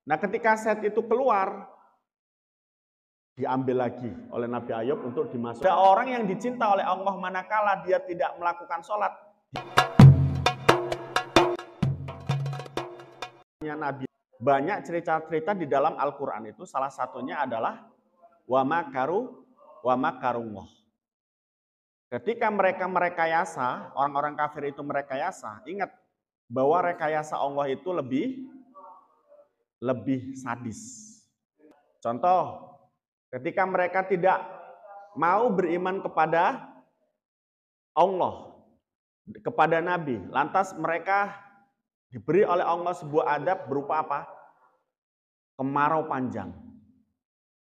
Nah, ketika set itu keluar, diambil lagi oleh Nabi Ayub untuk dimasukkan. Ada orang yang dicinta oleh Allah manakala dia tidak melakukan sholat. Nabi banyak cerita-cerita di dalam Al-Quran itu, salah satunya adalah wa makarullah. Ketika mereka merekayasa, orang-orang kafir itu merekayasa, ingat bahwa rekayasa Allah itu lebih sadis. Contoh, ketika mereka tidak mau beriman kepada Allah, kepada Nabi, lantas mereka diberi oleh Allah sebuah adab berupa apa? Kemarau panjang.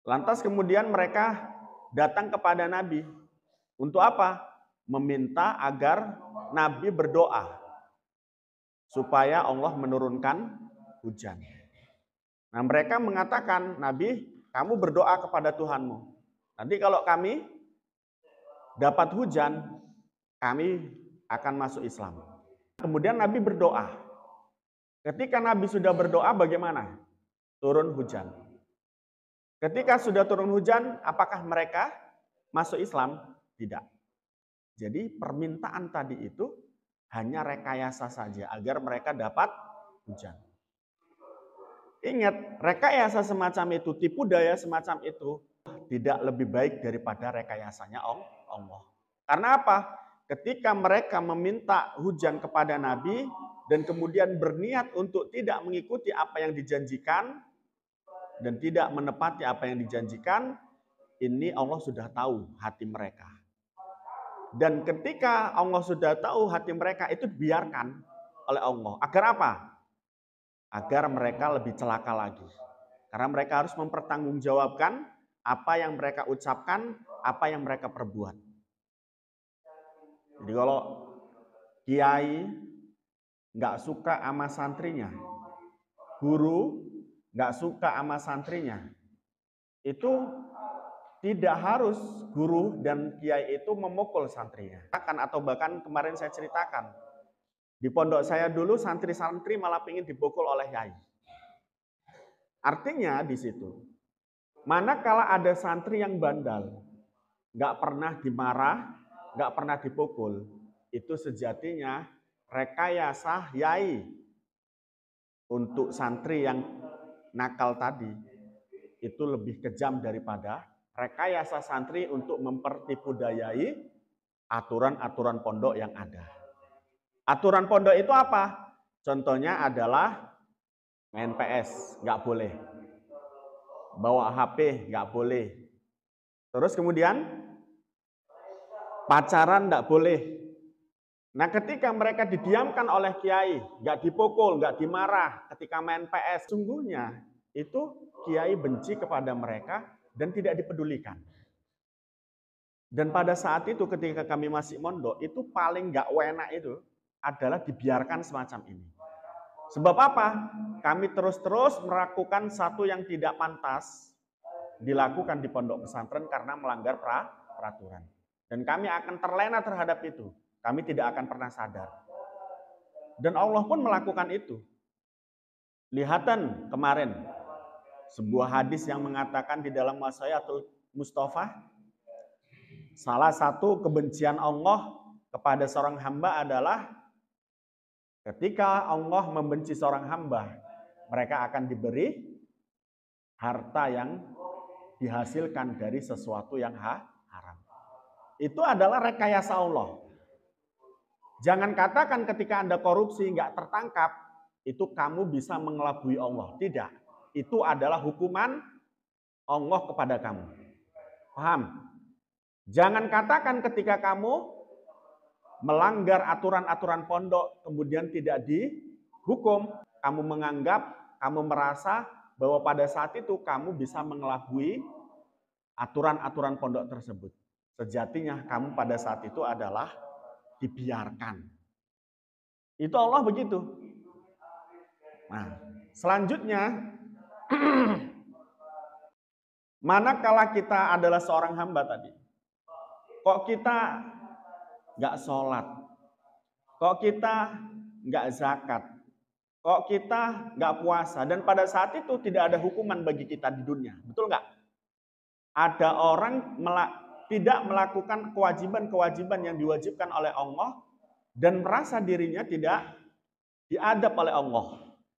Lantas kemudian mereka datang kepada Nabi. Untuk apa? Meminta agar Nabi berdoa supaya Allah menurunkan hujan. Nah, mereka mengatakan, Nabi, kamu berdoa kepada Tuhanmu. Nanti kalau kami dapat hujan, kami akan masuk Islam. Kemudian Nabi berdoa. Ketika Nabi sudah berdoa, bagaimana? Turun hujan. Ketika sudah turun hujan, apakah mereka masuk Islam? Tidak. Jadi permintaan tadi itu hanya rekayasa saja agar mereka dapat hujan. Ingat, rekayasa semacam itu, tipu daya semacam itu tidak lebih baik daripada rekayasanya Allah. Karena apa? Ketika mereka meminta hujan kepada Nabi dan kemudian berniat untuk tidak mengikuti apa yang dijanjikan dan tidak menepati apa yang dijanjikan, ini Allah sudah tahu hati mereka. Dan ketika Allah sudah tahu hati mereka, itu dibiarkan oleh Allah. Agar apa? Agar mereka lebih celaka lagi. Karena mereka harus mempertanggungjawabkan apa yang mereka ucapkan, apa yang mereka perbuat. Jadi kalau kiai nggak suka sama santrinya, guru nggak suka sama santrinya, itu tidak harus guru dan kiai itu memukul santrinya. Atau bahkan kemarin saya ceritakan, di pondok saya dulu santri-santri malah ingin dipukul oleh kiai. Artinya di situ, manakala ada santri yang bandal, nggak pernah dimarah, nggak pernah dipukul, itu sejatinya rekayasa kiai untuk santri yang nakal tadi itu lebih kejam daripada rekayasa santri untuk mempertipu dayai aturan-aturan pondok yang ada. Aturan pondok itu apa? Contohnya adalah main PS, nggak boleh. Bawa HP, nggak boleh. Terus kemudian pacaran nggak boleh. Nah, ketika mereka didiamkan oleh kiai, nggak dipukul, nggak dimarah ketika main PS, sungguhnya itu kiai benci kepada mereka dan tidak dipedulikan. Dan pada saat itu ketika kami masih mondok, itu paling nggak enak itu adalah dibiarkan semacam ini. Sebab apa? Kami terus-terus melakukan satu yang tidak pantas dilakukan di pondok pesantren karena melanggar peraturan. Dan kami akan terlena terhadap itu. Kami tidak akan pernah sadar. Dan Allah pun melakukan itu. Lihatan kemarin, sebuah hadis yang mengatakan di dalam Wasyatul Mustafa, salah satu kebencian Allah kepada seorang hamba adalah ketika Allah membenci seorang hamba, mereka akan diberi harta yang dihasilkan dari sesuatu yang haram. Itu adalah rekayasa Allah. Jangan katakan ketika Anda korupsi nggak tertangkap, itu kamu bisa mengelabui Allah. Tidak. Itu adalah hukuman Allah kepada kamu. Paham? Jangan katakan ketika kamu melanggar aturan-aturan pondok, kemudian tidak dihukum, kamu menganggap, kamu merasa bahwa pada saat itu kamu bisa mengelabui aturan-aturan pondok tersebut. Sejatinya kamu pada saat itu adalah dibiarkan. Itu Allah begitu. Nah, selanjutnya, manakala kita adalah seorang hamba tadi, kok kita nggak sholat, kok kita nggak zakat, kok kita nggak puasa dan pada saat itu tidak ada hukuman bagi kita di dunia, betul nggak? Ada orang tidak melakukan kewajiban-kewajiban yang diwajibkan oleh Allah dan merasa dirinya tidak diadab oleh Allah.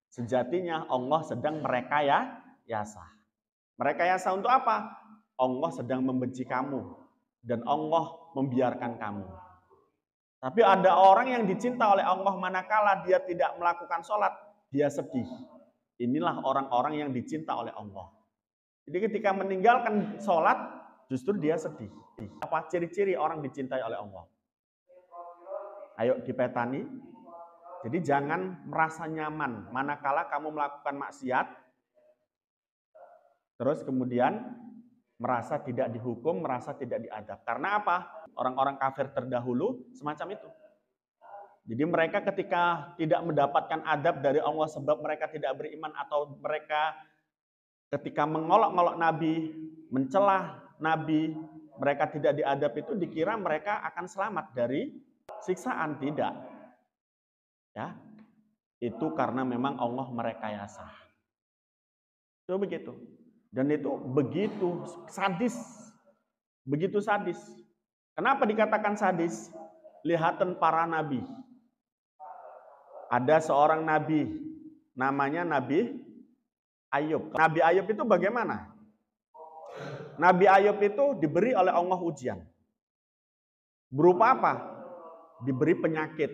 Sejatinya Allah sedang merekayasa. Merekayasa untuk apa? Allah sedang membenci kamu dan Allah membiarkan kamu. Tapi ada orang yang dicinta oleh Allah manakala dia tidak melakukan sholat, dia sedih. Inilah orang-orang yang dicinta oleh Allah. Jadi ketika meninggalkan sholat, justru dia sedih. Apa ciri-ciri orang dicintai oleh Allah? Ayo dipetani. Jadi jangan merasa nyaman manakala kamu melakukan maksiat, terus kemudian merasa tidak dihukum, merasa tidak diadab. Karena apa? Orang-orang kafir terdahulu semacam itu. Jadi mereka ketika tidak mendapatkan adab dari Allah sebab mereka tidak beriman atau mereka ketika mengolok-olok Nabi, mencelah Nabi, mereka tidak diadab itu dikira mereka akan selamat dari siksaan. Tidak. Ya. Itu karena memang Allah merekayasa. Itu begitu. Dan itu begitu sadis. Begitu sadis. Kenapa dikatakan sadis? Lihatan para nabi. Ada seorang nabi, namanya Nabi Ayub. Nabi Ayub itu bagaimana? Nabi Ayub itu diberi oleh Allah ujian. Berupa apa? Diberi penyakit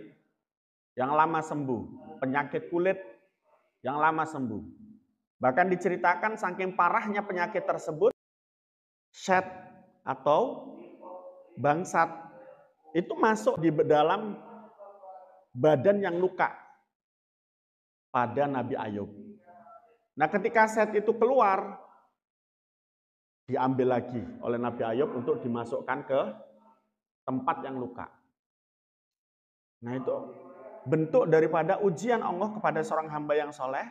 yang lama sembuh. Penyakit kulit yang lama sembuh. Bahkan diceritakan saking parahnya penyakit tersebut, syet atau bangsat itu masuk di dalam badan yang luka pada Nabi Ayub. Nah, ketika syet itu keluar, diambil lagi oleh Nabi Ayub untuk dimasukkan ke tempat yang luka. Nah, itu bentuk daripada ujian Allah kepada seorang hamba yang soleh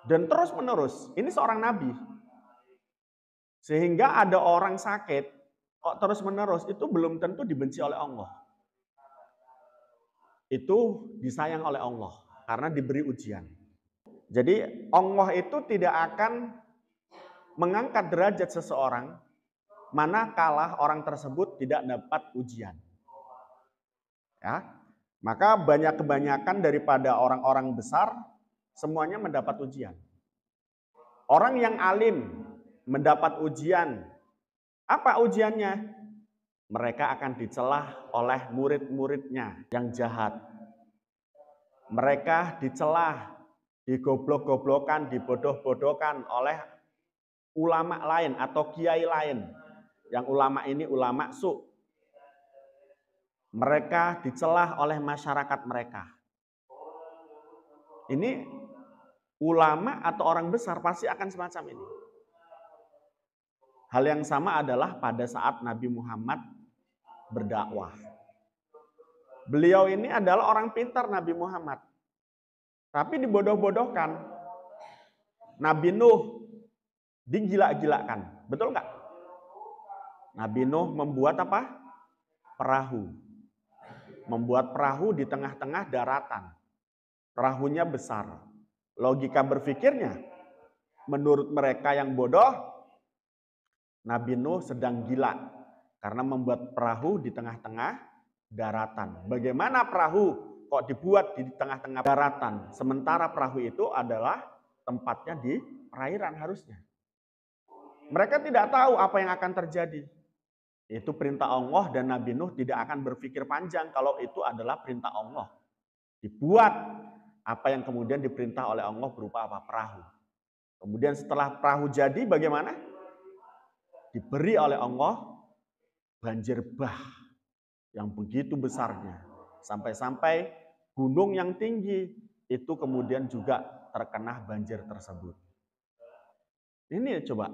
dan terus menerus. Ini seorang nabi. Sehingga ada orang sakit kok terus menerus itu belum tentu dibenci oleh Allah. Itu disayang oleh Allah karena diberi ujian. Jadi Allah itu tidak akan mengangkat derajat seseorang manakala orang tersebut tidak dapat ujian. Ya, maka kebanyakan daripada orang-orang besar semuanya mendapat ujian. Orang yang alim mendapat ujian. Apa ujiannya? Mereka akan dicelah oleh murid-muridnya yang jahat. Mereka dicelah, digoblok-goblokan, dibodoh-bodohkan oleh ulama lain atau kiai lain. Yang ulama ini ulama su. Mereka dicelah oleh masyarakat mereka. Ini ulama atau orang besar pasti akan semacam ini. Hal yang sama adalah pada saat Nabi Muhammad berdakwah. Beliau ini adalah orang pintar Nabi Muhammad. Tapi dibodoh-bodohkan. Nabi Nuh digila-gilakan. Betul nggak? Nabi Nuh membuat apa? Perahu. Membuat perahu di tengah-tengah daratan. Perahunya besar. Logika berpikirnya, menurut mereka yang bodoh, Nabi Nuh sedang gila. Karena membuat perahu di tengah-tengah daratan. Bagaimana perahu kok dibuat di tengah-tengah daratan? Sementara perahu itu adalah tempatnya di perairan harusnya. Mereka tidak tahu apa yang akan terjadi. Itu perintah Allah dan Nabi Nuh tidak akan berpikir panjang kalau itu adalah perintah Allah. Dibuat apa yang kemudian diperintah oleh Allah berupa apa? Perahu. Kemudian setelah perahu jadi bagaimana? Diberi oleh Allah banjir bah yang begitu besarnya. Sampai-sampai gunung yang tinggi itu kemudian juga terkena banjir tersebut. Ini coba.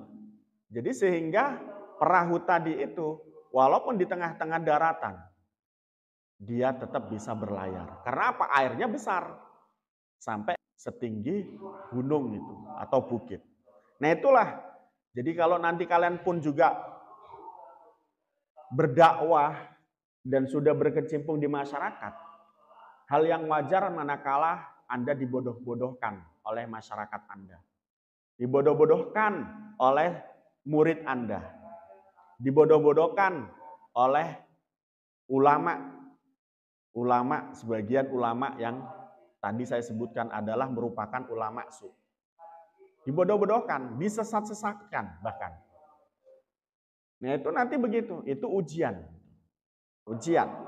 Jadi sehingga perahu tadi itu walaupun di tengah-tengah daratan dia tetap bisa berlayar. Karena apa? Airnya besar. Sampai setinggi gunung itu atau bukit. Nah itulah. Jadi kalau nanti kalian pun juga berdakwah dan sudah berkecimpung di masyarakat, hal yang wajar manakala Anda dibodoh-bodohkan oleh masyarakat Anda. Dibodoh-bodohkan oleh murid Anda. Dibodoh-bodohkan oleh ulama. Sebagian ulama yang tadi saya sebutkan adalah merupakan ulama su. Dibodoh-bodohkan, disesat-sesatkan bahkan. Nah itu nanti begitu, itu ujian. Ujian.